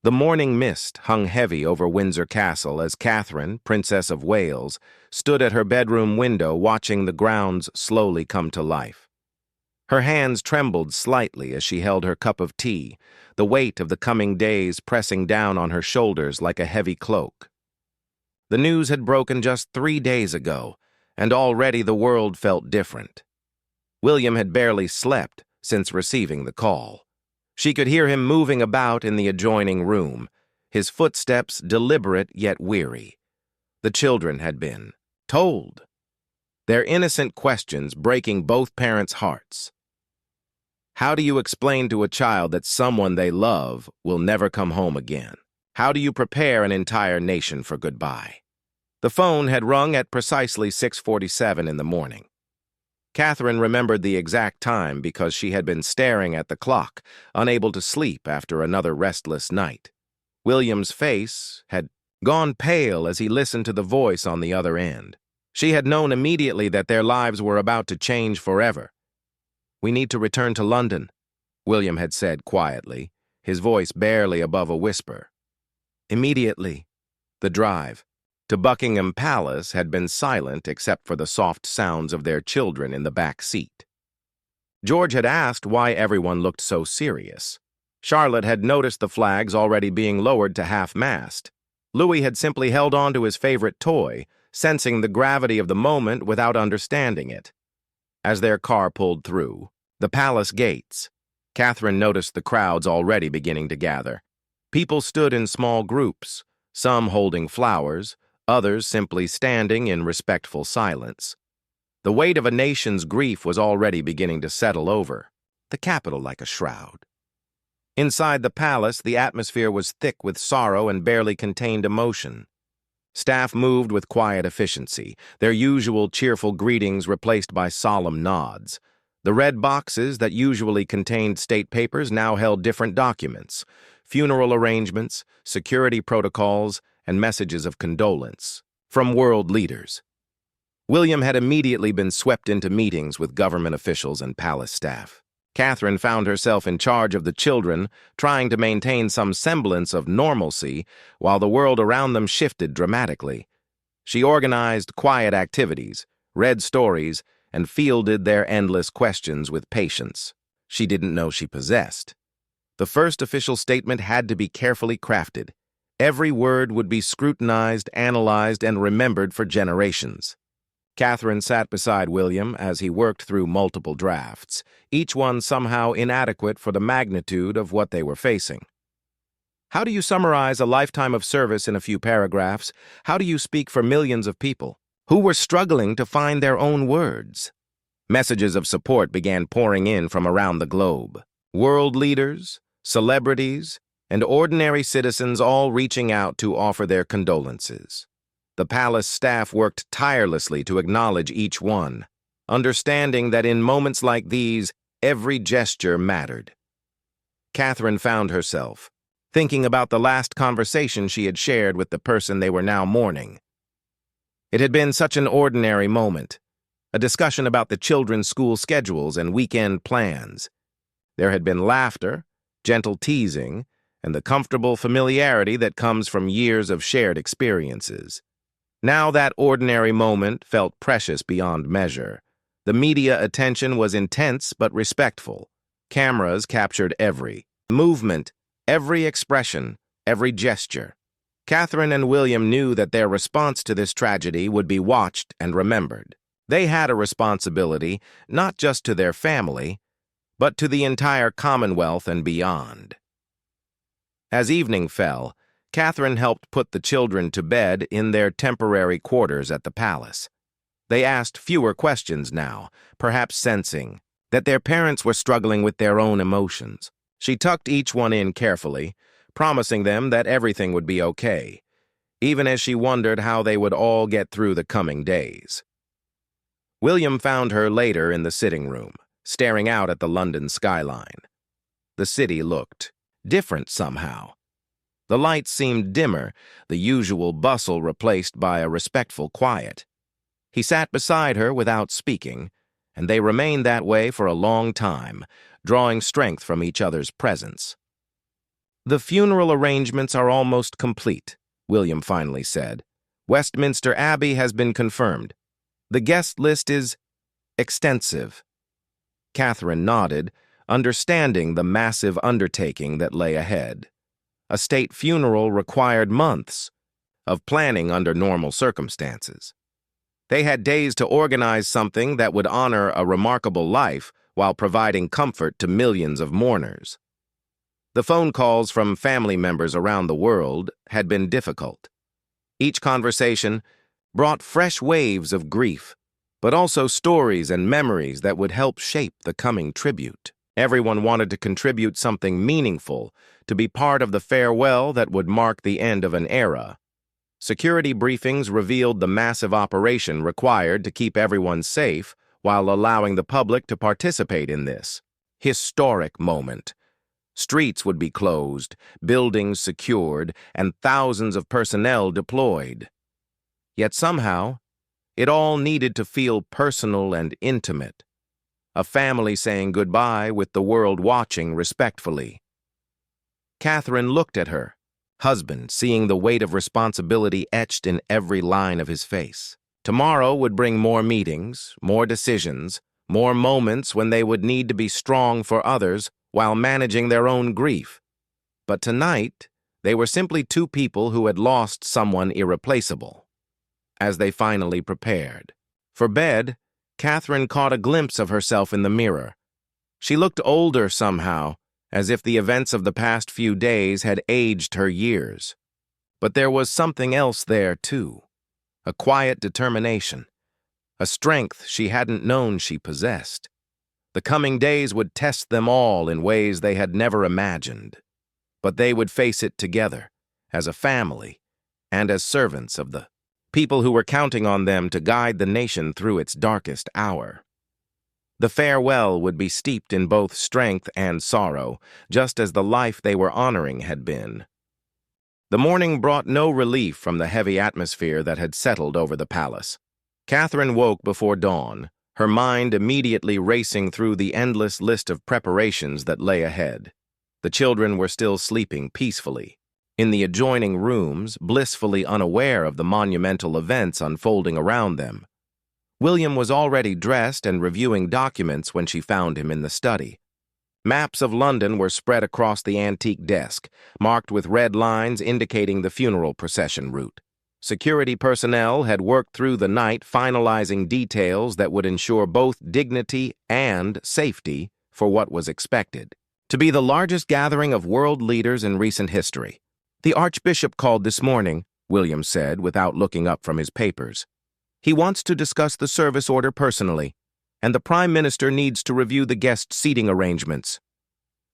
The morning mist hung heavy over Windsor Castle as Catherine, Princess of Wales, stood at her bedroom window watching the grounds slowly come to life. Her hands trembled slightly as she held her cup of tea, the weight of the coming days pressing down on her shoulders like a heavy cloak. The news had broken just 3 days ago, and already the world felt different. William had barely slept since receiving the call. She could hear him moving about in the adjoining room, his footsteps deliberate yet weary. The children had been told, their innocent questions breaking both parents' hearts. How do you explain to a child that someone they love will never come home again? How do you prepare an entire nation for goodbye? The phone had rung at precisely 6:47 in the morning. Catherine remembered the exact time because she had been staring at the clock, unable to sleep after another restless night. William's face had gone pale as he listened to the voice on the other end. She had known immediately that their lives were about to change forever. "We need to return to London," William had said quietly, his voice barely above a whisper. Immediately. The drive to Buckingham Palace had been silent except for the soft sounds of their children in the back seat. George had asked why everyone looked so serious. Charlotte had noticed the flags already being lowered to half-mast. Louis had simply held on to his favorite toy, sensing the gravity of the moment without understanding it. As their car pulled through the palace gates, Catherine noticed the crowds already beginning to gather. People stood in small groups, some holding flowers, others simply standing in respectful silence. The weight of a nation's grief was already beginning to settle over the capital like a shroud. Inside the palace, the atmosphere was thick with sorrow and barely contained emotion. Staff moved with quiet efficiency, their usual cheerful greetings replaced by solemn nods. The red boxes that usually contained state papers now held different documents: funeral arrangements, security protocols, and messages of condolence from world leaders. William had immediately been swept into meetings with government officials and palace staff. Catherine found herself in charge of the children, trying to maintain some semblance of normalcy while the world around them shifted dramatically. She organized quiet activities, read stories, and fielded their endless questions with patience she didn't know she possessed. The first official statement had to be carefully crafted. Every word would be scrutinized, analyzed, and remembered for generations. Catherine sat beside William as he worked through multiple drafts, each one somehow inadequate for the magnitude of what they were facing. How do you summarize a lifetime of service in a few paragraphs? How do you speak for millions of people who were struggling to find their own words? Messages of support began pouring in from around the globe. World leaders, celebrities, and ordinary citizens all reaching out to offer their condolences. The palace staff worked tirelessly to acknowledge each one, understanding that in moments like these, every gesture mattered. Catherine found herself thinking about the last conversation she had shared with the person they were now mourning. It had been such an ordinary moment, a discussion about the children's school schedules and weekend plans. There had been laughter, gentle teasing, and the comfortable familiarity that comes from years of shared experiences. Now that ordinary moment felt precious beyond measure. The media attention was intense but respectful. Cameras captured every movement, every expression, every gesture. Catherine and William knew that their response to this tragedy would be watched and remembered. They had a responsibility, not just to their family, but to the entire Commonwealth and beyond. As evening fell, Catherine helped put the children to bed in their temporary quarters at the palace. They asked fewer questions now, perhaps sensing that their parents were struggling with their own emotions. She tucked each one in carefully, promising them that everything would be okay, even as she wondered how they would all get through the coming days. William found her later in the sitting room, staring out at the London skyline. The city looked different somehow. The lights seemed dimmer, the usual bustle replaced by a respectful quiet. He sat beside her without speaking, and they remained that way for a long time, drawing strength from each other's presence. "The funeral arrangements are almost complete," William finally said. "Westminster Abbey has been confirmed. The guest list is extensive." Catherine nodded, understanding the massive undertaking that lay ahead. A state funeral required months of planning under normal circumstances. They had days to organize something that would honor a remarkable life while providing comfort to millions of mourners. The phone calls from family members around the world had been difficult. Each conversation brought fresh waves of grief, but also stories and memories that would help shape the coming tribute. Everyone wanted to contribute something meaningful, to be part of the farewell that would mark the end of an era. Security briefings revealed the massive operation required to keep everyone safe while allowing the public to participate in this historic moment. Streets would be closed, buildings secured, and thousands of personnel deployed. Yet somehow, it all needed to feel personal and intimate. A family saying goodbye with the world watching respectfully. Catherine looked at her husband, seeing the weight of responsibility etched in every line of his face. Tomorrow would bring more meetings, more decisions, more moments when they would need to be strong for others while managing their own grief. But tonight, they were simply two people who had lost someone irreplaceable. As they finally prepared for bed, Catherine caught a glimpse of herself in the mirror. She looked older somehow, as if the events of the past few days had aged her years. But there was something else there, too. A quiet determination, a strength she hadn't known she possessed. The coming days would test them all in ways they had never imagined. But they would face it together, as a family, and as servants of the people who were counting on them to guide the nation through its darkest hour. The farewell would be steeped in both strength and sorrow, just as the life they were honoring had been. The morning brought no relief from the heavy atmosphere that had settled over the palace. Catherine woke before dawn, her mind immediately racing through the endless list of preparations that lay ahead. The children were still sleeping peacefully, in the adjoining rooms, blissfully unaware of the monumental events unfolding around them. William was already dressed and reviewing documents when she found him in the study. Maps of London were spread across the antique desk, marked with red lines indicating the funeral procession route. Security personnel had worked through the night finalizing details that would ensure both dignity and safety for what was expected to be the largest gathering of world leaders in recent history. "The Archbishop called this morning," William said without looking up from his papers. "He wants to discuss the service order personally, and the Prime Minister needs to review the guest seating arrangements."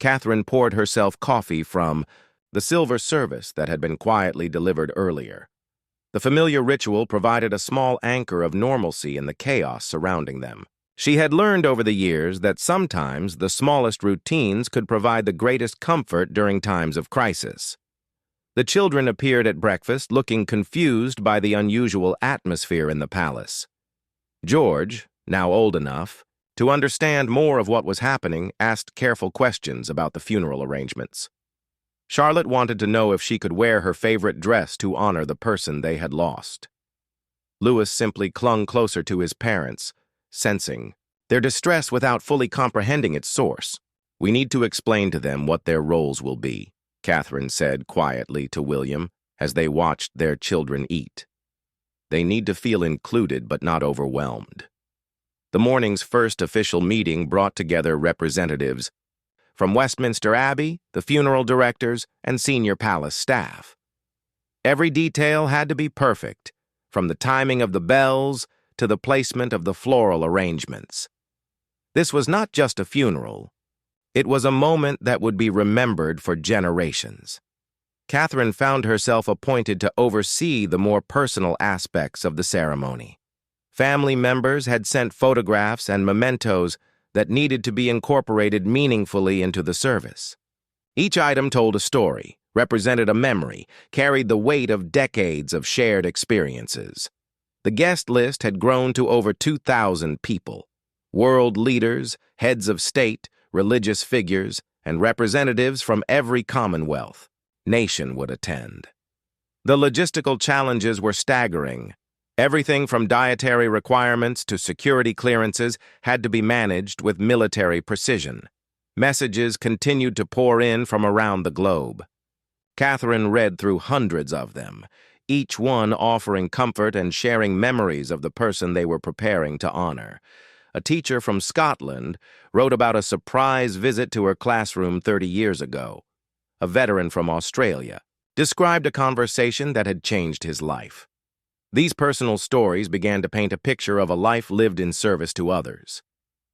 Catherine poured herself coffee from the silver service that had been quietly delivered earlier. The familiar ritual provided a small anchor of normalcy in the chaos surrounding them. She had learned over the years that sometimes the smallest routines could provide the greatest comfort during times of crisis. The children appeared at breakfast looking confused by the unusual atmosphere in the palace. George, now old enough to understand more of what was happening, asked careful questions about the funeral arrangements. Charlotte wanted to know if she could wear her favorite dress to honor the person they had lost. Louis simply clung closer to his parents, sensing their distress without fully comprehending its source. "We need to explain to them what their roles will be," Catherine said quietly to William as they watched their children eat. "They need to feel included but not overwhelmed." The morning's first official meeting brought together representatives from Westminster Abbey, the funeral directors, and senior palace staff. Every detail had to be perfect, from the timing of the bells to the placement of the floral arrangements. This was not just a funeral. It was a moment that would be remembered for generations. Catherine found herself appointed to oversee the more personal aspects of the ceremony. Family members had sent photographs and mementos that needed to be incorporated meaningfully into the service. Each item told a story, represented a memory, carried the weight of decades of shared experiences. The guest list had grown to over 2,000 people. World leaders, heads of state, religious figures, and representatives from every commonwealth, nation would attend. The logistical challenges were staggering. Everything from dietary requirements to security clearances had to be managed with military precision. Messages continued to pour in from around the globe. Catherine read through hundreds of them, each one offering comfort and sharing memories of the person they were preparing to honor. A teacher from Scotland wrote about a surprise visit to her classroom 30 years ago. A veteran from Australia described a conversation that had changed his life. These personal stories began to paint a picture of a life lived in service to others.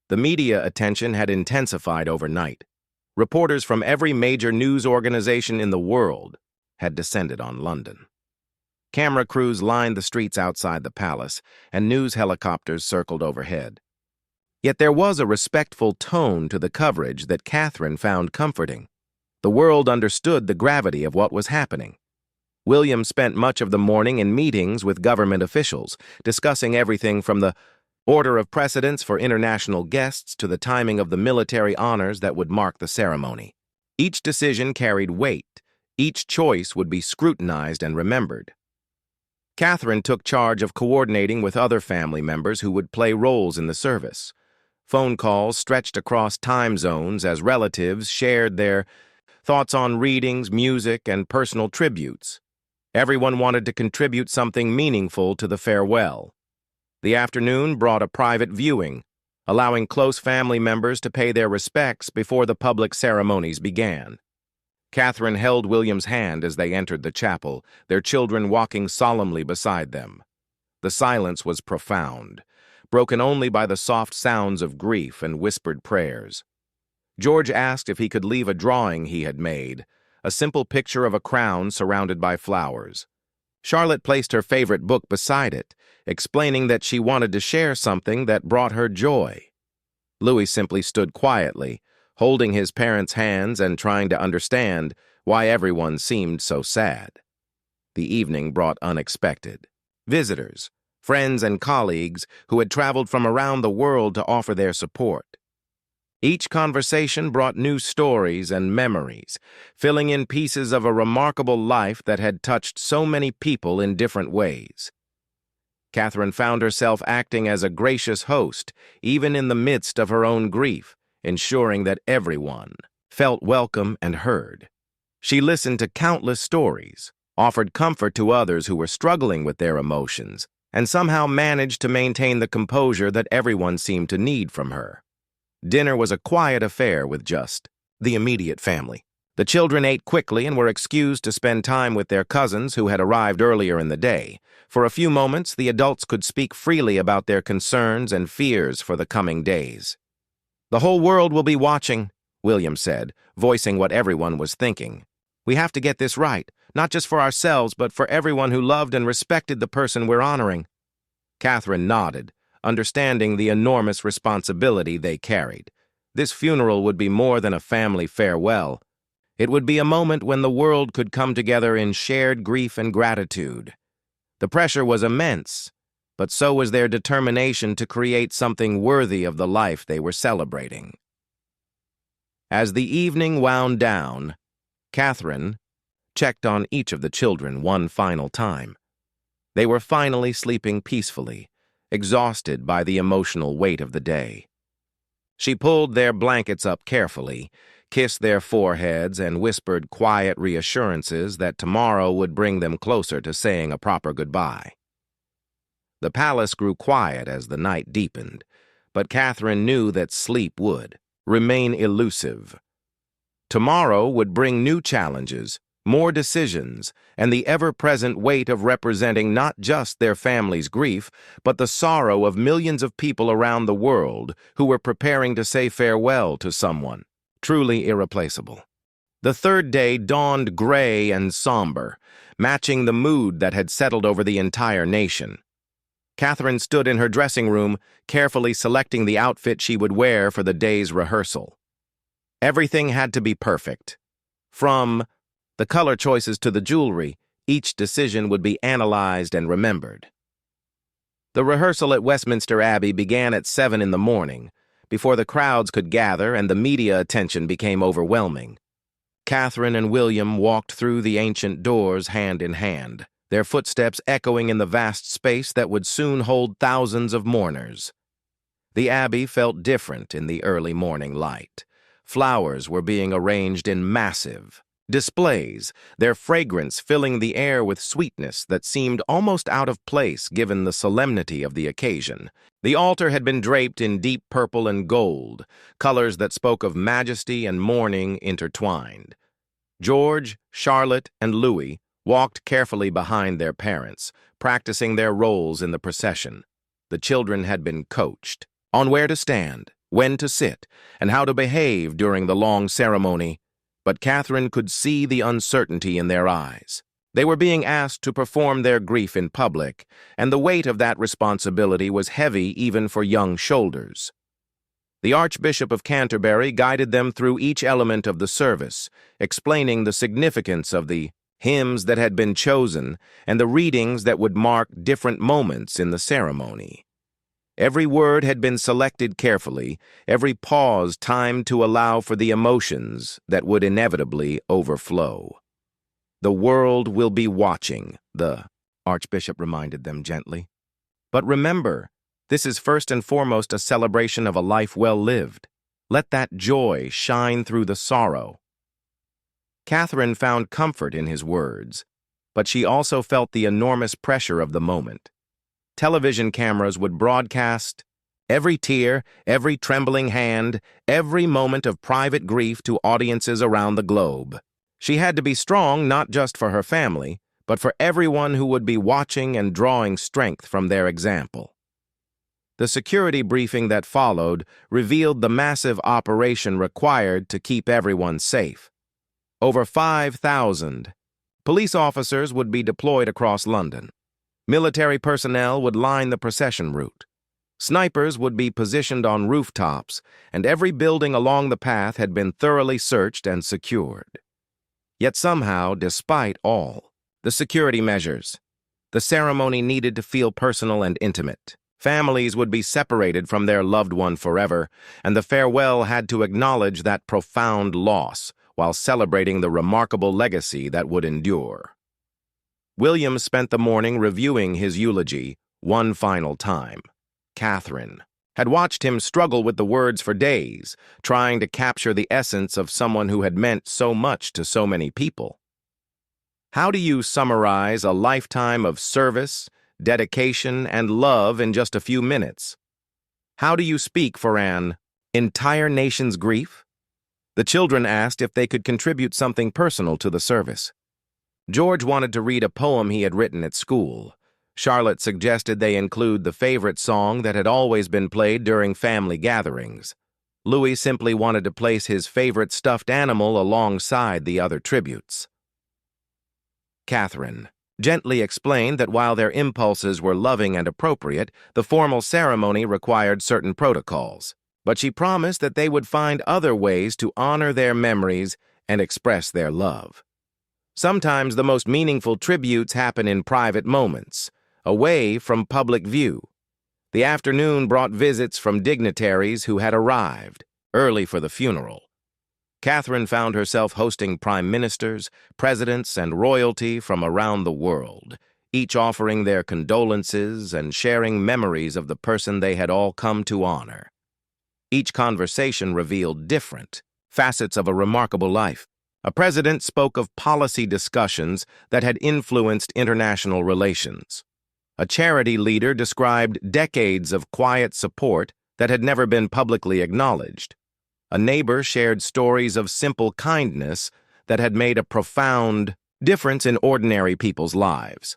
The media attention had intensified overnight. Reporters from every major news organization in the world had descended on London. Camera crews lined the streets outside the palace, and news helicopters circled overhead. Yet there was a respectful tone to the coverage that Catherine found comforting. The world understood the gravity of what was happening. William spent much of the morning in meetings with government officials, discussing everything from the order of precedence for international guests to the timing of the military honors that would mark the ceremony. Each decision carried weight. Each choice would be scrutinized and remembered. Catherine took charge of coordinating with other family members who would play roles in the service. Phone calls stretched across time zones as relatives shared their thoughts on readings, music, and personal tributes. Everyone wanted to contribute something meaningful to the farewell. The afternoon brought a private viewing, allowing close family members to pay their respects before the public ceremonies began. Catherine held William's hand as they entered the chapel, their children walking solemnly beside them. The silence was profound, broken only by the soft sounds of grief and whispered prayers. George asked if he could leave a drawing he had made, a simple picture of a crown surrounded by flowers. Charlotte placed her favorite book beside it, explaining that she wanted to share something that brought her joy. Louis simply stood quietly, holding his parents' hands and trying to understand why everyone seemed so sad. The evening brought unexpected visitors, friends and colleagues who had traveled from around the world to offer their support. Each conversation brought new stories and memories, filling in pieces of a remarkable life that had touched so many people in different ways. Catherine found herself acting as a gracious host, even in the midst of her own grief, ensuring that everyone felt welcome and heard. She listened to countless stories, offered comfort to others who were struggling with their emotions, and somehow managed to maintain the composure that everyone seemed to need from her. Dinner was a quiet affair with just the immediate family. The children ate quickly and were excused to spend time with their cousins who had arrived earlier in the day. For a few moments, the adults could speak freely about their concerns and fears for the coming days. "The whole world will be watching," William said, voicing what everyone was thinking. "We have to get this right, not just for ourselves, but for everyone who loved and respected the person we're honoring." Catherine nodded, understanding the enormous responsibility they carried. This funeral would be more than a family farewell. It would be a moment when the world could come together in shared grief and gratitude. The pressure was immense, but so was their determination to create something worthy of the life they were celebrating. As the evening wound down, Catherine checked on each of the children one final time. They were finally sleeping peacefully, exhausted by the emotional weight of the day. She pulled their blankets up carefully, kissed their foreheads, and whispered quiet reassurances that tomorrow would bring them closer to saying a proper goodbye. The palace grew quiet as the night deepened, but Catherine knew that sleep would remain elusive. Tomorrow would bring new challenges, more decisions, and the ever-present weight of representing not just their family's grief, but the sorrow of millions of people around the world who were preparing to say farewell to someone truly irreplaceable. The third day dawned gray and somber, matching the mood that had settled over the entire nation. Catherine stood in her dressing room, carefully selecting the outfit she would wear for the day's rehearsal. Everything had to be perfect. From the color choices to the jewelry, each decision would be analyzed and remembered. The rehearsal at Westminster Abbey began at 7 in the morning, before the crowds could gather and the media attention became overwhelming. Catherine and William walked through the ancient doors hand in hand, their footsteps echoing in the vast space that would soon hold thousands of mourners. The abbey felt different in the early morning light. Flowers were being arranged in massive displays, their fragrance filling the air with sweetness that seemed almost out of place given the solemnity of the occasion. The altar had been draped in deep purple and gold, colors that spoke of majesty and mourning intertwined. George, Charlotte, and Louis walked carefully behind their parents, practicing their roles in the procession. The children had been coached on where to stand, when to sit, and how to behave during the long ceremony, but Catherine could see the uncertainty in their eyes. They were being asked to perform their grief in public, and the weight of that responsibility was heavy even for young shoulders. The Archbishop of Canterbury guided them through each element of the service, explaining the significance of the hymns that had been chosen and the readings that would mark different moments in the ceremony. Every word had been selected carefully, every pause timed to allow for the emotions that would inevitably overflow. "The world will be watching," the Archbishop reminded them gently. "But remember, this is first and foremost a celebration of a life well lived. Let that joy shine through the sorrow." Catherine found comfort in his words, but she also felt the enormous pressure of the moment. Television cameras would broadcast every tear, every trembling hand, every moment of private grief to audiences around the globe. She had to be strong not just for her family, but for everyone who would be watching and drawing strength from their example. The security briefing that followed revealed the massive operation required to keep everyone safe. Over 5,000 police officers would be deployed across London. Military personnel would line the procession route. Snipers would be positioned on rooftops, and every building along the path had been thoroughly searched and secured. Yet somehow, despite all the security measures, the ceremony needed to feel personal and intimate. Families would be separated from their loved one forever, and the farewell had to acknowledge that profound loss while celebrating the remarkable legacy that would endure. William spent the morning reviewing his eulogy one final time. Catherine had watched him struggle with the words for days, trying to capture the essence of someone who had meant so much to so many people. How do you summarize a lifetime of service, dedication, and love in just a few minutes? How do you speak for an entire nation's grief? The children asked if they could contribute something personal to the service. George wanted to read a poem he had written at school. Charlotte suggested they include the favorite song that had always been played during family gatherings. Louis simply wanted to place his favorite stuffed animal alongside the other tributes. Catherine gently explained that while their impulses were loving and appropriate, the formal ceremony required certain protocols. But she promised that they would find other ways to honor their memories and express their love. Sometimes the most meaningful tributes happen in private moments, away from public view. The afternoon brought visits from dignitaries who had arrived early for the funeral. Catherine found herself hosting prime ministers, presidents, and royalty from around the world, each offering their condolences and sharing memories of the person they had all come to honor. Each conversation revealed different facets of a remarkable life. A president spoke of policy discussions that had influenced international relations. A charity leader described decades of quiet support that had never been publicly acknowledged. A neighbor shared stories of simple kindness that had made a profound difference in ordinary people's lives.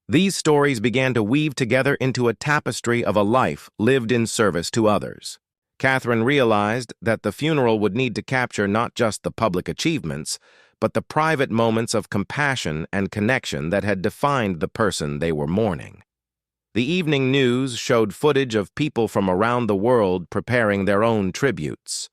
These stories began to weave together into a tapestry of a life lived in service to others. Catherine realized that the funeral would need to capture not just the public achievements, but the private moments of compassion and connection that had defined the person they were mourning. The evening news showed footage of people from around the world preparing their own tributes.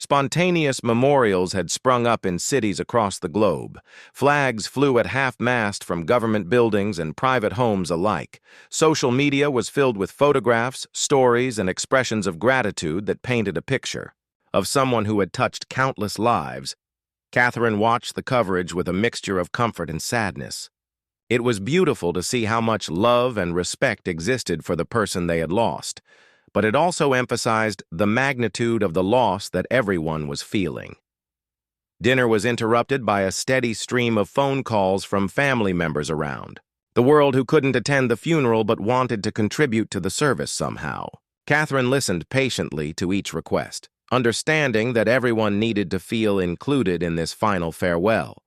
Spontaneous memorials had sprung up in cities across the globe. Flags flew at half-mast from government buildings and private homes alike. Social media was filled with photographs, stories, and expressions of gratitude that painted a picture of someone who had touched countless lives. Catherine watched the coverage with a mixture of comfort and sadness. It was beautiful to see how much love and respect existed for the person they had lost, but it also emphasized the magnitude of the loss that everyone was feeling. Dinner was interrupted by a steady stream of phone calls from family members around the world who couldn't attend the funeral but wanted to contribute to the service somehow. Catherine listened patiently to each request, understanding that everyone needed to feel included in this final farewell.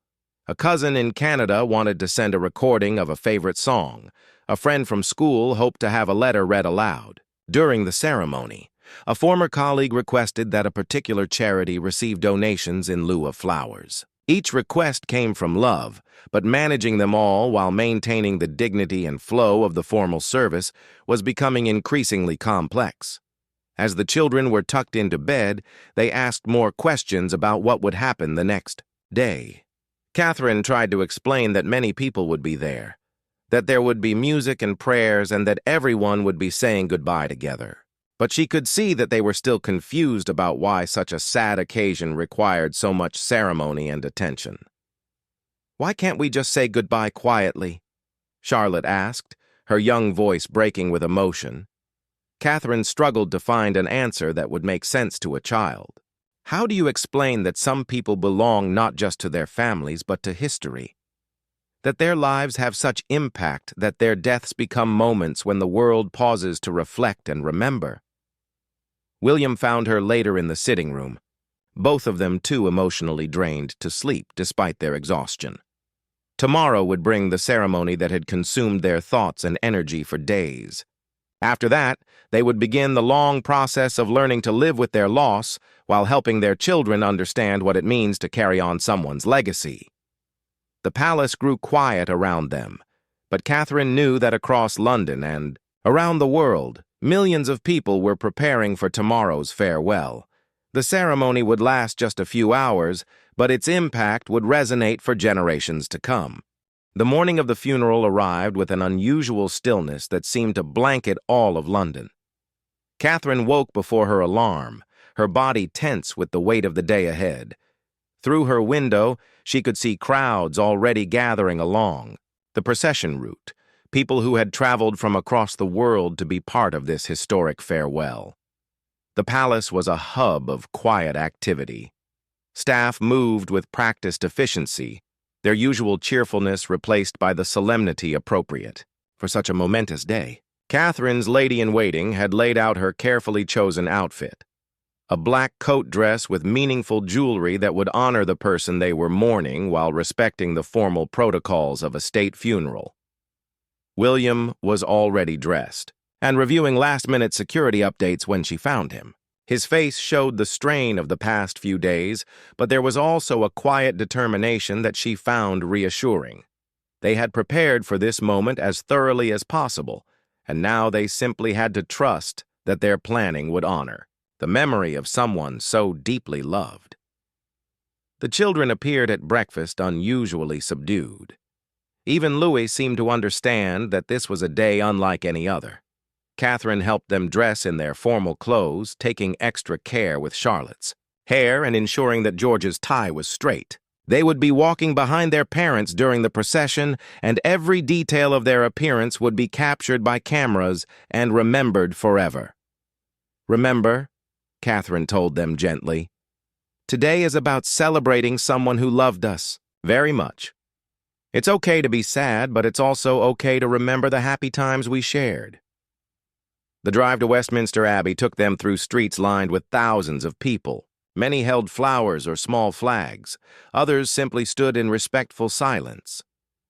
A cousin in Canada wanted to send a recording of a favorite song. A friend from school hoped to have a letter read aloud. During the ceremony, a former colleague requested that a particular charity receive donations in lieu of flowers. Each request came from love, but managing them all while maintaining the dignity and flow of the formal service was becoming increasingly complex. As the children were tucked into bed, they asked more questions about what would happen the next day. Catherine tried to explain that many people would be there, that there would be music and prayers, and that everyone would be saying goodbye together. But she could see that they were still confused about why such a sad occasion required so much ceremony and attention. "Why can't we just say goodbye quietly?" Charlotte asked, her young voice breaking with emotion. Catherine struggled to find an answer that would make sense to a child. How do you explain that some people belong not just to their families but to history? That their lives have such impact that their deaths become moments when the world pauses to reflect and remember? William found her later in the sitting room, both of them too emotionally drained to sleep despite their exhaustion. Tomorrow would bring the ceremony that had consumed their thoughts and energy for days. After that, they would begin the long process of learning to live with their loss while helping their children understand what it means to carry on someone's legacy. The palace grew quiet around them, but Catherine knew that across London and around the world, millions of people were preparing for tomorrow's farewell. The ceremony would last just a few hours, but its impact would resonate for generations to come. The morning of the funeral arrived with an unusual stillness that seemed to blanket all of London. Catherine woke before her alarm, her body tense with the weight of the day ahead. Through her window, she could see crowds already gathering along the procession route, people who had traveled from across the world to be part of this historic farewell. The palace was a hub of quiet activity. Staff moved with practiced efficiency, their usual cheerfulness replaced by the solemnity appropriate for such a momentous day. Catherine's lady-in-waiting had laid out her carefully chosen outfit, a black coat dress with meaningful jewelry that would honor the person they were mourning while respecting the formal protocols of a state funeral. William was already dressed and reviewing last-minute security updates when she found him. His face showed the strain of the past few days, but there was also a quiet determination that she found reassuring. They had prepared for this moment as thoroughly as possible, and now they simply had to trust that their planning would honor the memory of someone so deeply loved. The children appeared at breakfast unusually subdued. Even Louis seemed to understand that this was a day unlike any other. Catherine helped them dress in their formal clothes, taking extra care with Charlotte's hair and ensuring that George's tie was straight. They would be walking behind their parents during the procession, and every detail of their appearance would be captured by cameras and remembered forever. "Remember," Catherine told them gently, "today is about celebrating someone who loved us very much. It's okay to be sad, but it's also okay to remember the happy times we shared." The drive to Westminster Abbey took them through streets lined with thousands of people. Many held flowers or small flags. Others simply stood in respectful silence.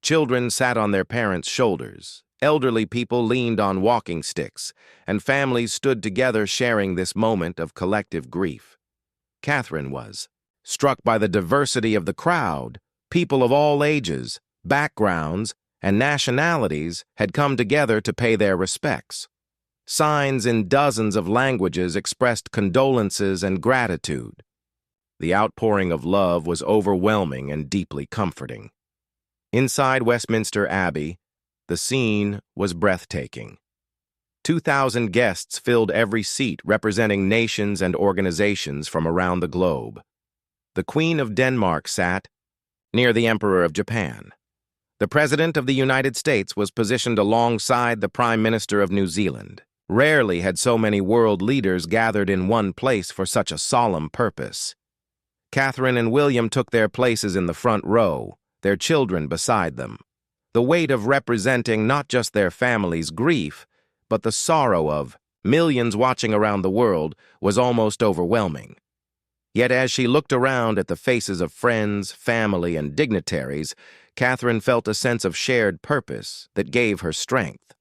Children sat on their parents' shoulders. Elderly people leaned on walking sticks, and families stood together sharing this moment of collective grief. Catherine was struck by the diversity of the crowd. People of all ages, backgrounds, and nationalities had come together to pay their respects. Signs in dozens of languages expressed condolences and gratitude. The outpouring of love was overwhelming and deeply comforting. Inside Westminster Abbey, the scene was breathtaking. 2,000 guests filled every seat, representing nations and organizations from around the globe. The Queen of Denmark sat near the Emperor of Japan. The President of the United States was positioned alongside the Prime Minister of New Zealand. Rarely had so many world leaders gathered in one place for such a solemn purpose. Catherine and William took their places in the front row, their children beside them. The weight of representing not just their family's grief, but the sorrow of millions watching around the world was almost overwhelming. Yet as she looked around at the faces of friends, family, and dignitaries, Catherine felt a sense of shared purpose that gave her strength.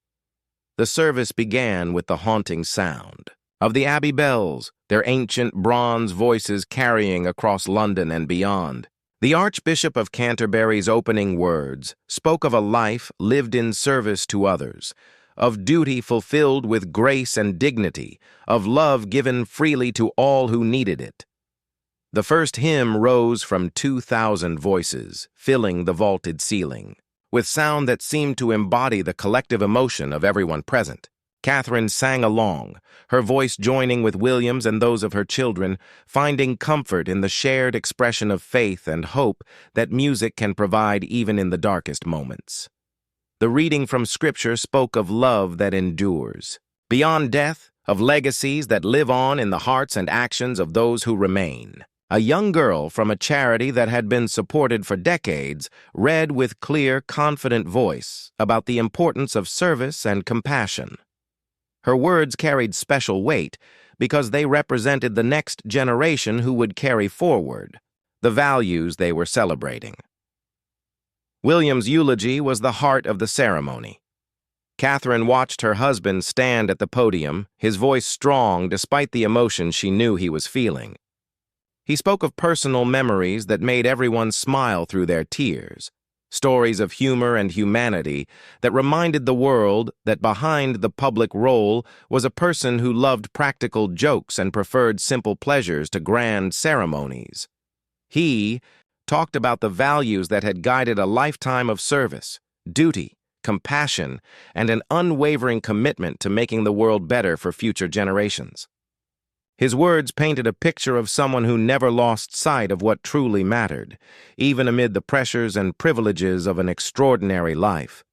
The service began with the haunting sound of the Abbey bells, their ancient bronze voices carrying across London and beyond. The Archbishop of Canterbury's opening words spoke of a life lived in service to others, of duty fulfilled with grace and dignity, of love given freely to all who needed it. The first hymn rose from 2,000 voices, filling the vaulted ceiling, with sound that seemed to embody the collective emotion of everyone present. Catherine sang along, her voice joining with William's and those of her children, finding comfort in the shared expression of faith and hope that music can provide even in the darkest moments. The reading from Scripture spoke of love that endures, beyond death, of legacies that live on in the hearts and actions of those who remain. A young girl from a charity that had been supported for decades read with clear, confident voice about the importance of service and compassion. Her words carried special weight because they represented the next generation who would carry forward the values they were celebrating. William's eulogy was the heart of the ceremony. Catherine watched her husband stand at the podium, his voice strong despite the emotion she knew he was feeling. He spoke of personal memories that made everyone smile through their tears, stories of humor and humanity that reminded the world that behind the public role was a person who loved practical jokes and preferred simple pleasures to grand ceremonies. He talked about the values that had guided a lifetime of service, duty, compassion, and an unwavering commitment to making the world better for future generations. His words painted a picture of someone who never lost sight of what truly mattered, even amid the pressures and privileges of an extraordinary life.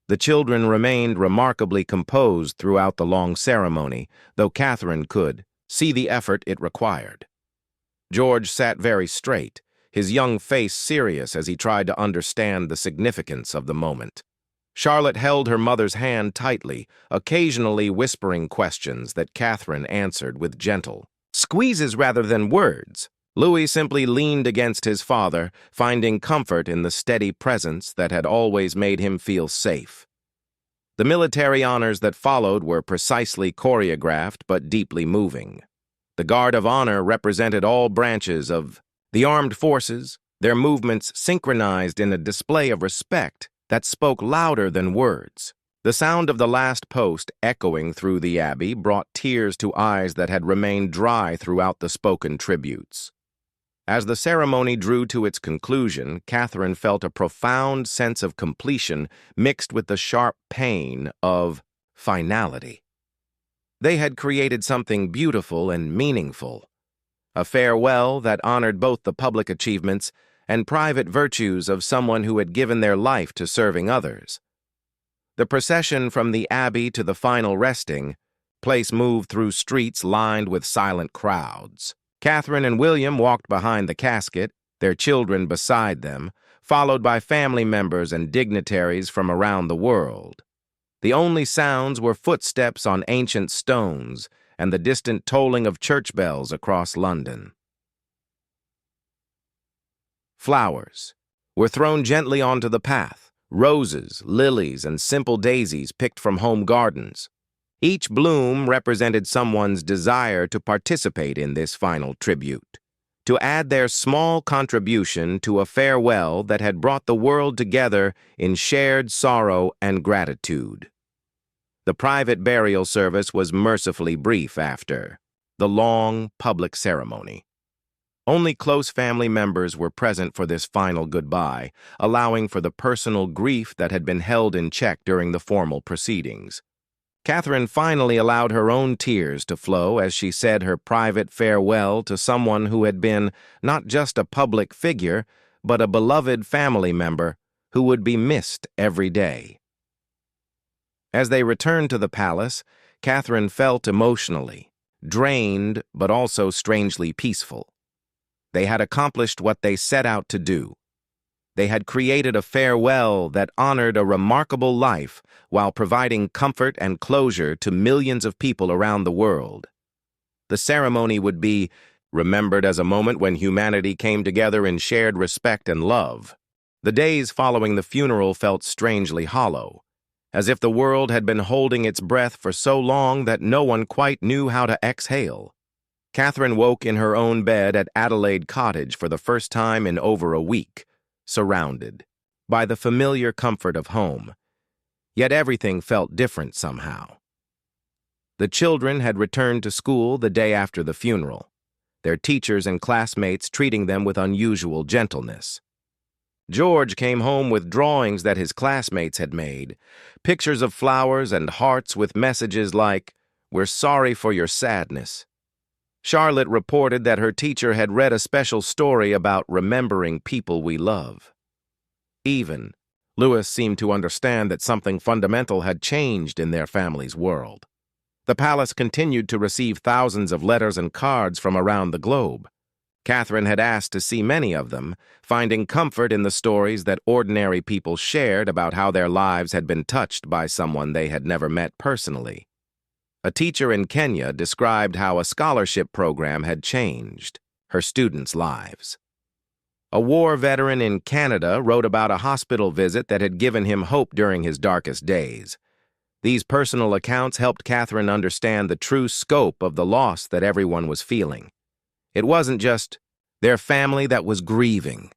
The children remained remarkably composed throughout the long ceremony, though Catherine could see the effort it required. George sat very straight, his young face serious as he tried to understand the significance of the moment. Charlotte held her mother's hand tightly, occasionally whispering questions that Catherine answered with gentle squeezes rather than words. Louis simply leaned against his father, finding comfort in the steady presence that had always made him feel safe. The military honors that followed were precisely choreographed but deeply moving. The Guard of Honor represented all branches of the armed forces, their movements synchronized in a display of respect that spoke louder than words. The sound of the last post echoing through the abbey brought tears to eyes that had remained dry throughout the spoken tributes. As the ceremony drew to its conclusion, Catherine felt a profound sense of completion mixed with the sharp pain of finality. They had created something beautiful and meaningful, a farewell that honored both the public achievements and private virtues of someone who had given their life to serving others. The procession from the abbey to the final resting place moved through streets lined with silent crowds. Catherine and William walked behind the casket, their children beside them, followed by family members and dignitaries from around the world. The only sounds were footsteps on ancient stones and the distant tolling of church bells across London. Flowers were thrown gently onto the path, roses, lilies, and simple daisies picked from home gardens. Each bloom represented someone's desire to participate in this final tribute, to add their small contribution to a farewell that had brought the world together in shared sorrow and gratitude. The private burial service was mercifully brief after the long public ceremony. Only close family members were present for this final goodbye, allowing for the personal grief that had been held in check during the formal proceedings. Catherine finally allowed her own tears to flow as she said her private farewell to someone who had been not just a public figure, but a beloved family member who would be missed every day. As they returned to the palace, Catherine felt emotionally drained but also strangely peaceful. They had accomplished what they set out to do. They had created a farewell that honored a remarkable life while providing comfort and closure to millions of people around the world. The ceremony would be remembered as a moment when humanity came together in shared respect and love. The days following the funeral felt strangely hollow, as if the world had been holding its breath for so long that no one quite knew how to exhale. Catherine woke in her own bed at Adelaide Cottage for the first time in over a week, surrounded by the familiar comfort of home. Yet everything felt different somehow. The children had returned to school the day after the funeral, their teachers and classmates treating them with unusual gentleness. George came home with drawings that his classmates had made, pictures of flowers and hearts with messages like, "We're sorry for your sadness." Charlotte reported that her teacher had read a special story about remembering people we love. Even Louis seemed to understand that something fundamental had changed in their family's world. The palace continued to receive thousands of letters and cards from around the globe. Catherine had asked to see many of them, finding comfort in the stories that ordinary people shared about how their lives had been touched by someone they had never met personally. A teacher in Kenya described how a scholarship program had changed her students' lives. A war veteran in Canada wrote about a hospital visit that had given him hope during his darkest days. These personal accounts helped Catherine understand the true scope of the loss that everyone was feeling. It wasn't just their family that was grieving.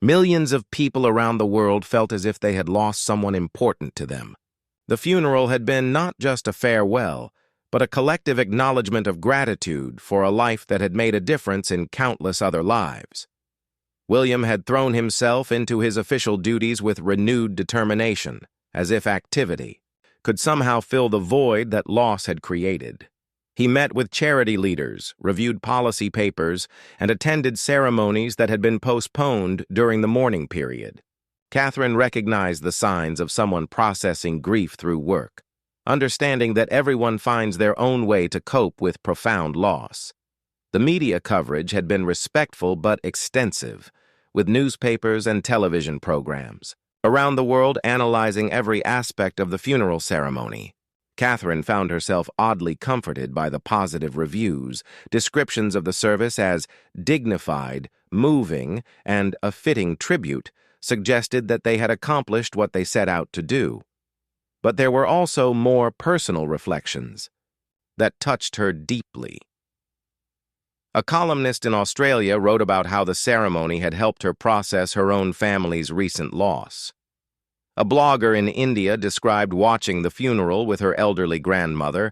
Millions of people around the world felt as if they had lost someone important to them. The funeral had been not just a farewell, but a collective acknowledgement of gratitude for a life that had made a difference in countless other lives. William had thrown himself into his official duties with renewed determination, as if activity could somehow fill the void that loss had created. He met with charity leaders, reviewed policy papers, and attended ceremonies that had been postponed during the mourning period. Catherine recognized the signs of someone processing grief through work, understanding that everyone finds their own way to cope with profound loss. The media coverage had been respectful but extensive, with newspapers and television programs around the world analyzing every aspect of the funeral ceremony. Catherine found herself oddly comforted by the positive reviews, descriptions of the service as dignified, moving, and a fitting tribute suggested that they had accomplished what they set out to do. But there were also more personal reflections that touched her deeply. A columnist in Australia wrote about how the ceremony had helped her process her own family's recent loss. A blogger in India described watching the funeral with her elderly grandmother,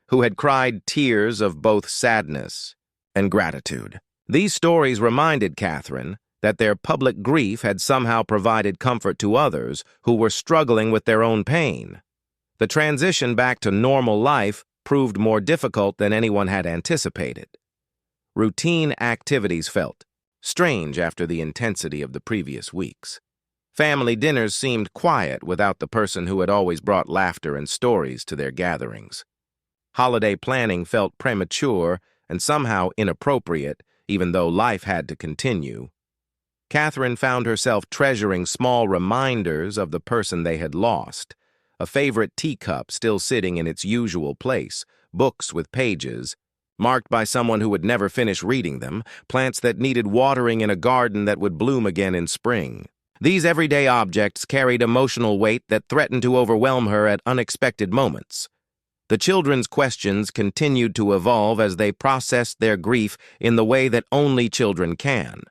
who had cried tears of both sadness and gratitude. These stories reminded Catherine that their public grief had somehow provided comfort to others who were struggling with their own pain. The transition back to normal life proved more difficult than anyone had anticipated. Routine activities felt strange after the intensity of the previous weeks. Family dinners seemed quiet without the person who had always brought laughter and stories to their gatherings. Holiday planning felt premature and somehow inappropriate, even though life had to continue. Catherine found herself treasuring small reminders of the person they had lost, a favorite teacup still sitting in its usual place, books with pages marked by someone who would never finish reading them, plants that needed watering in a garden that would bloom again in spring. These everyday objects carried emotional weight that threatened to overwhelm her at unexpected moments. The children's questions continued to evolve as they processed their grief in the way that only children can.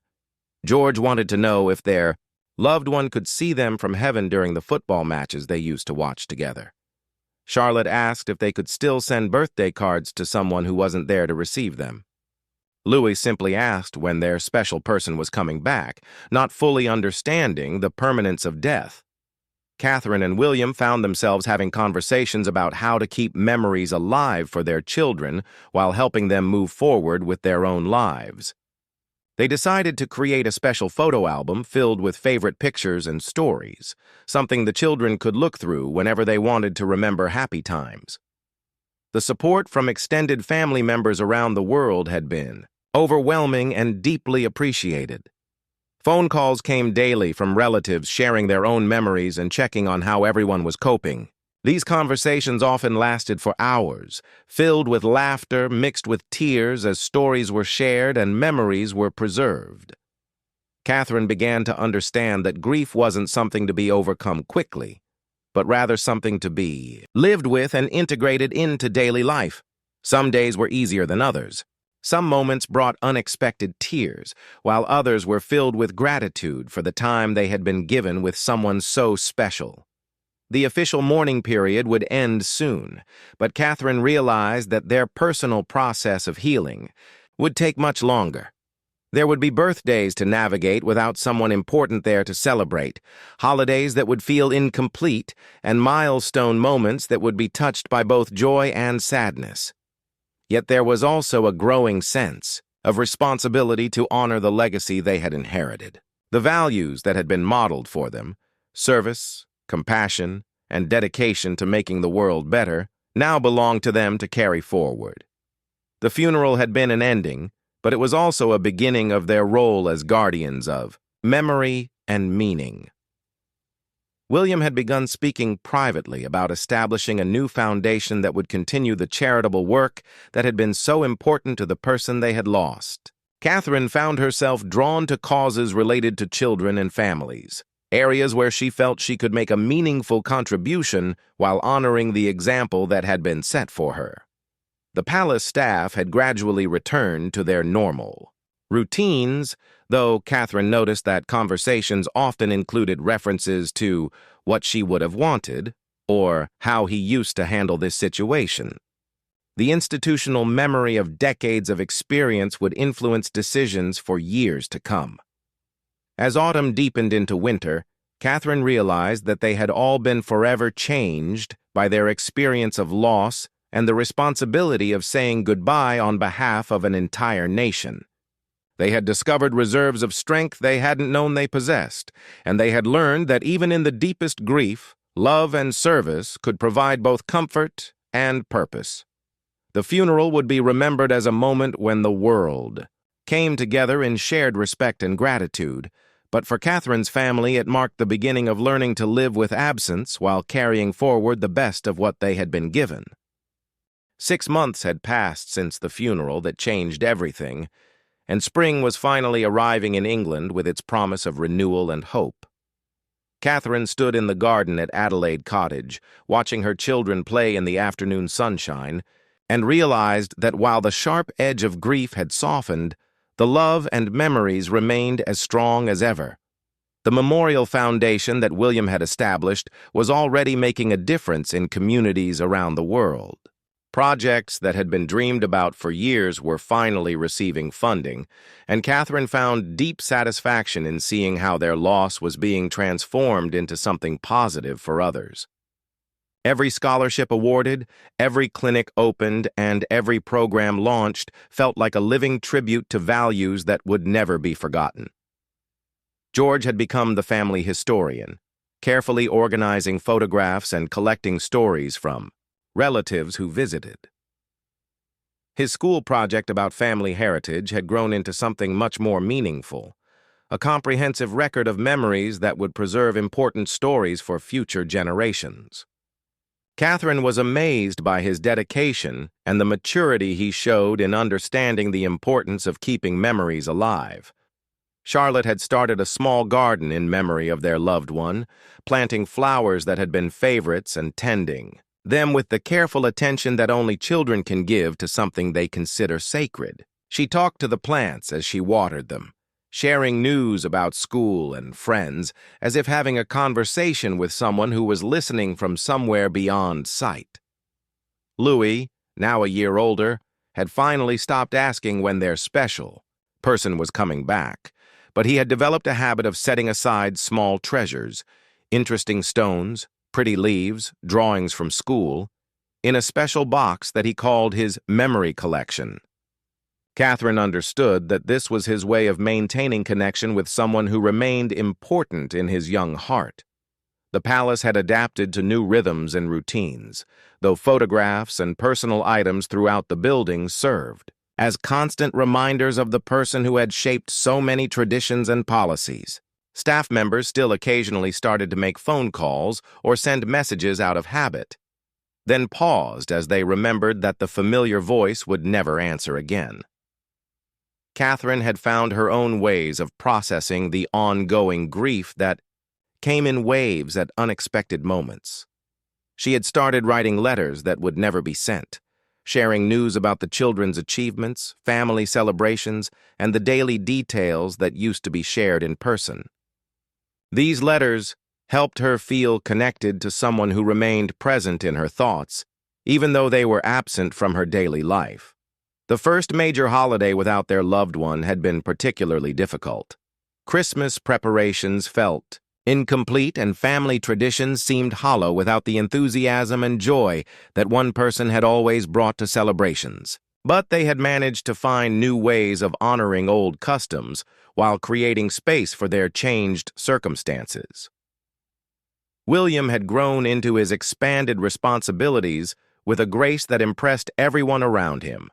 George wanted to know if their loved one could see them from heaven during the football matches they used to watch together. Charlotte asked if they could still send birthday cards to someone who wasn't there to receive them. Louis simply asked when their special person was coming back, not fully understanding the permanence of death. Catherine and William found themselves having conversations about how to keep memories alive for their children while helping them move forward with their own lives. They decided to create a special photo album filled with favorite pictures and stories, something the children could look through whenever they wanted to remember happy times. The support from extended family members around the world had been overwhelming and deeply appreciated. Phone calls came daily from relatives sharing their own memories and checking on how everyone was coping. These conversations often lasted for hours, filled with laughter mixed with tears as stories were shared and memories were preserved. Catherine began to understand that grief wasn't something to be overcome quickly, but rather something to be lived with and integrated into daily life. Some days were easier than others. Some moments brought unexpected tears, while others were filled with gratitude for the time they had been given with someone so special. The official mourning period would end soon, but Catherine realized that their personal process of healing would take much longer. There would be birthdays to navigate without someone important there to celebrate, holidays that would feel incomplete, and milestone moments that would be touched by both joy and sadness. Yet there was also a growing sense of responsibility to honor the legacy they had inherited. The values that had been modeled for them, service, compassion, and dedication to making the world better, now belonged to them to carry forward. The funeral had been an ending, but it was also a beginning of their role as guardians of memory and meaning. William had begun speaking privately about establishing a new foundation that would continue the charitable work that had been so important to the person they had lost. Catherine found herself drawn to causes related to children and families, areas where she felt she could make a meaningful contribution while honoring the example that had been set for her. The palace staff had gradually returned to their normal routines, though Catherine noticed that conversations often included references to what she would have wanted or how he used to handle this situation. The institutional memory of decades of experience would influence decisions for years to come. As autumn deepened into winter, Catherine realized that they had all been forever changed by their experience of loss and the responsibility of saying goodbye on behalf of an entire nation. They had discovered reserves of strength they hadn't known they possessed, and they had learned that even in the deepest grief, love and service could provide both comfort and purpose. The funeral would be remembered as a moment when the world came together in shared respect and gratitude, but for Catherine's family it marked the beginning of learning to live with absence while carrying forward the best of what they had been given. 6 months had passed since the funeral that changed everything, and spring was finally arriving in England with its promise of renewal and hope. Catherine stood in the garden at Adelaide Cottage, watching her children play in the afternoon sunshine, and realized that while the sharp edge of grief had softened, the love and memories remained as strong as ever. The memorial foundation that William had established was already making a difference in communities around the world. Projects that had been dreamed about for years were finally receiving funding, and Catherine found deep satisfaction in seeing how their loss was being transformed into something positive for others. Every scholarship awarded, every clinic opened, and every program launched felt like a living tribute to values that would never be forgotten. George had become the family historian, carefully organizing photographs and collecting stories from relatives who visited. His school project about family heritage had grown into something much more meaningful, a comprehensive record of memories that would preserve important stories for future generations. Catherine was amazed by his dedication and the maturity he showed in understanding the importance of keeping memories alive. Charlotte had started a small garden in memory of their loved one, planting flowers that had been favorites and tending them with the careful attention that only children can give to something they consider sacred. She talked to the plants as she watered them, sharing news about school and friends, as if having a conversation with someone who was listening from somewhere beyond sight. Louis, now a year older, had finally stopped asking when their special person was coming back, but he had developed a habit of setting aside small treasures, interesting stones, pretty leaves, drawings from school, in a special box that he called his memory collection. Catherine understood that this was his way of maintaining connection with someone who remained important in his young heart. The palace had adapted to new rhythms and routines, though photographs and personal items throughout the building served as constant reminders of the person who had shaped so many traditions and policies. Staff members still occasionally started to make phone calls or send messages out of habit, then paused as they remembered that the familiar voice would never answer again. Catherine had found her own ways of processing the ongoing grief that came in waves at unexpected moments. She had started writing letters that would never be sent, sharing news about the children's achievements, family celebrations, and the daily details that used to be shared in person. These letters helped her feel connected to someone who remained present in her thoughts, even though they were absent from her daily life. The first major holiday without their loved one had been particularly difficult. Christmas preparations felt incomplete, and family traditions seemed hollow without the enthusiasm and joy that one person had always brought to celebrations. But they had managed to find new ways of honoring old customs while creating space for their changed circumstances. William had grown into his expanded responsibilities with a grace that impressed everyone around him.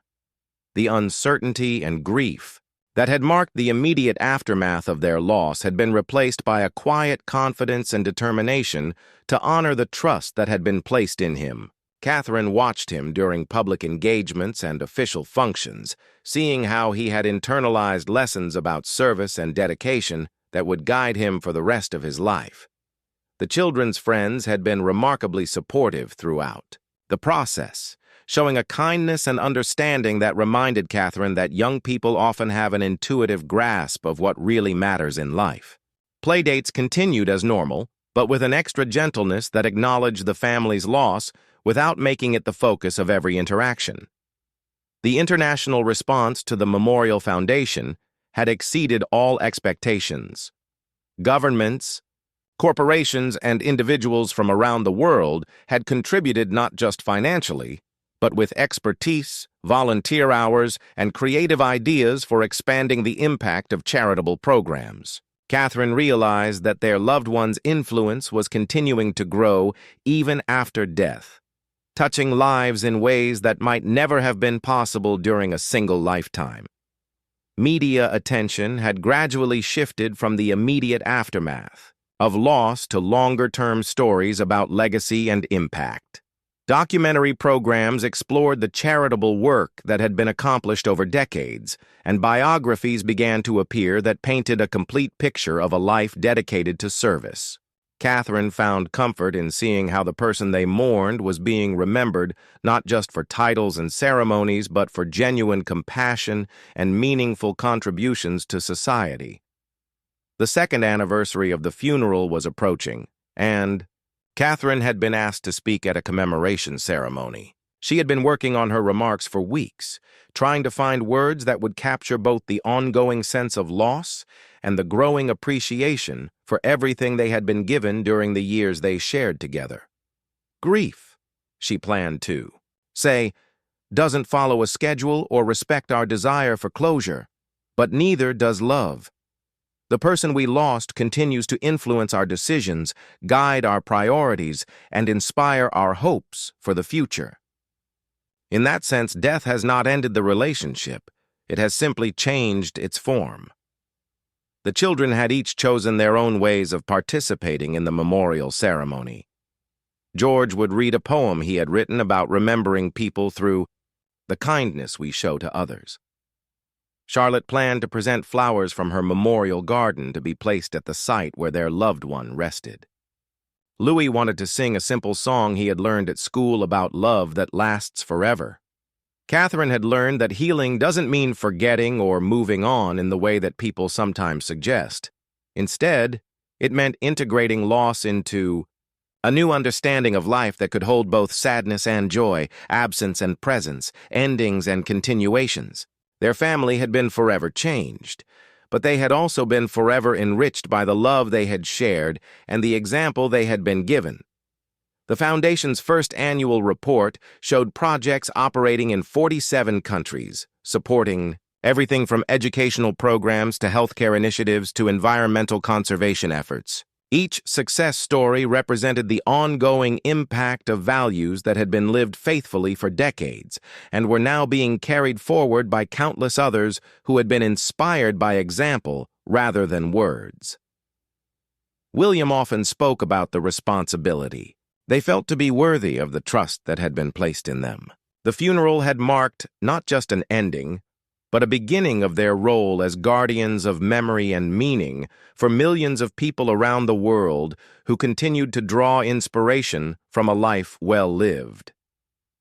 The uncertainty and grief that had marked the immediate aftermath of their loss had been replaced by a quiet confidence and determination to honor the trust that had been placed in him. Catherine watched him during public engagements and official functions, seeing how he had internalized lessons about service and dedication that would guide him for the rest of his life. The children's friends had been remarkably supportive throughout the process, showing a kindness and understanding that reminded Catherine that young people often have an intuitive grasp of what really matters in life. Playdates continued as normal, but with an extra gentleness that acknowledged the family's loss without making it the focus of every interaction. The international response to the Memorial Foundation had exceeded all expectations. Governments, corporations, and individuals from around the world had contributed not just financially, but with expertise, volunteer hours, and creative ideas for expanding the impact of charitable programs. Catherine realized that their loved one's influence was continuing to grow even after death, touching lives in ways that might never have been possible during a single lifetime. Media attention had gradually shifted from the immediate aftermath of loss to longer-term stories about legacy and impact. Documentary programs explored the charitable work that had been accomplished over decades, and biographies began to appear that painted a complete picture of a life dedicated to service. Catherine found comfort in seeing how the person they mourned was being remembered not just for titles and ceremonies, but for genuine compassion and meaningful contributions to society. The second anniversary of the funeral was approaching, and Catherine had been asked to speak at a commemoration ceremony. She had been working on her remarks for weeks, trying to find words that would capture both the ongoing sense of loss and the growing appreciation for everything they had been given during the years they shared together. Grief, she planned to say, doesn't follow a schedule or respect our desire for closure, but neither does love. The person we lost continues to influence our decisions, guide our priorities, and inspire our hopes for the future. In that sense, death has not ended the relationship. It has simply changed its form. The children had each chosen their own ways of participating in the memorial ceremony. George would read a poem he had written about remembering people through the kindness we show to others. Charlotte planned to present flowers from her memorial garden to be placed at the site where their loved one rested. Louis wanted to sing a simple song he had learned at school about love that lasts forever. Catherine had learned that healing doesn't mean forgetting or moving on in the way that people sometimes suggest. Instead, it meant integrating loss into A new understanding of life that could hold both sadness and joy, absence and presence, endings and continuations. Their family had been forever changed, but they had also been forever enriched by the love they had shared and the example they had been given. The Foundation's first annual report showed projects operating in 47 countries, supporting everything from educational programs to healthcare initiatives to environmental conservation efforts. Each success story represented the ongoing impact of values that had been lived faithfully for decades and were now being carried forward by countless others who had been inspired by example rather than words. William often spoke about the responsibility. They felt to be worthy of the trust that had been placed in them. The funeral had marked not just an ending, but a beginning of their role as guardians of memory and meaning for millions of people around the world who continued to draw inspiration from a life well lived.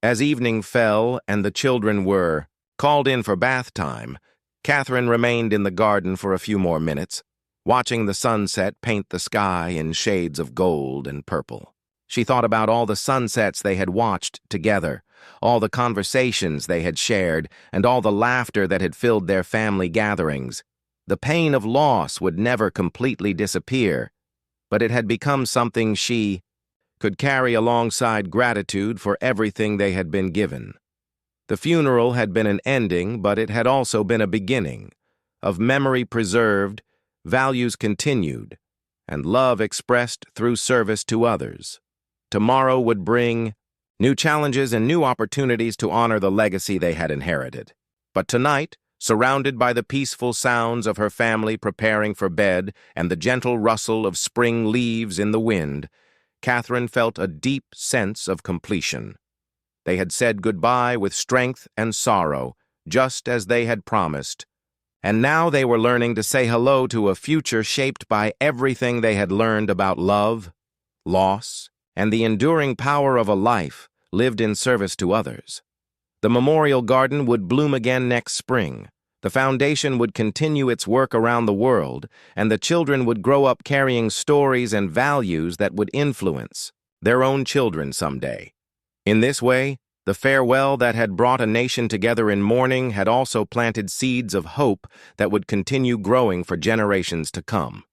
As evening fell and the children were called in for bath time, Catherine remained in the garden for a few more minutes, watching the sunset paint the sky in shades of gold and purple. She thought about all the sunsets they had watched together, all the conversations they had shared, and all the laughter that had filled their family gatherings. The pain of loss would never completely disappear, but it had become something she could carry alongside gratitude for everything they had been given. The funeral had been an ending, but it had also been a beginning, of memory preserved, values continued, and love expressed through service to others. Tomorrow would bring new challenges and new opportunities to honor the legacy they had inherited. But tonight, surrounded by the peaceful sounds of her family preparing for bed and the gentle rustle of spring leaves in the wind, Catherine felt a deep sense of completion. They had said goodbye with strength and sorrow, just as they had promised, and now they were learning to say hello to a future shaped by everything they had learned about love, loss, and the enduring power of a life lived in service to others. The memorial garden would bloom again next spring. The foundation would continue its work around the world, and the children would grow up carrying stories and values that would influence their own children someday. In this way, the farewell that had brought a nation together in mourning had also planted seeds of hope that would continue growing for generations to come.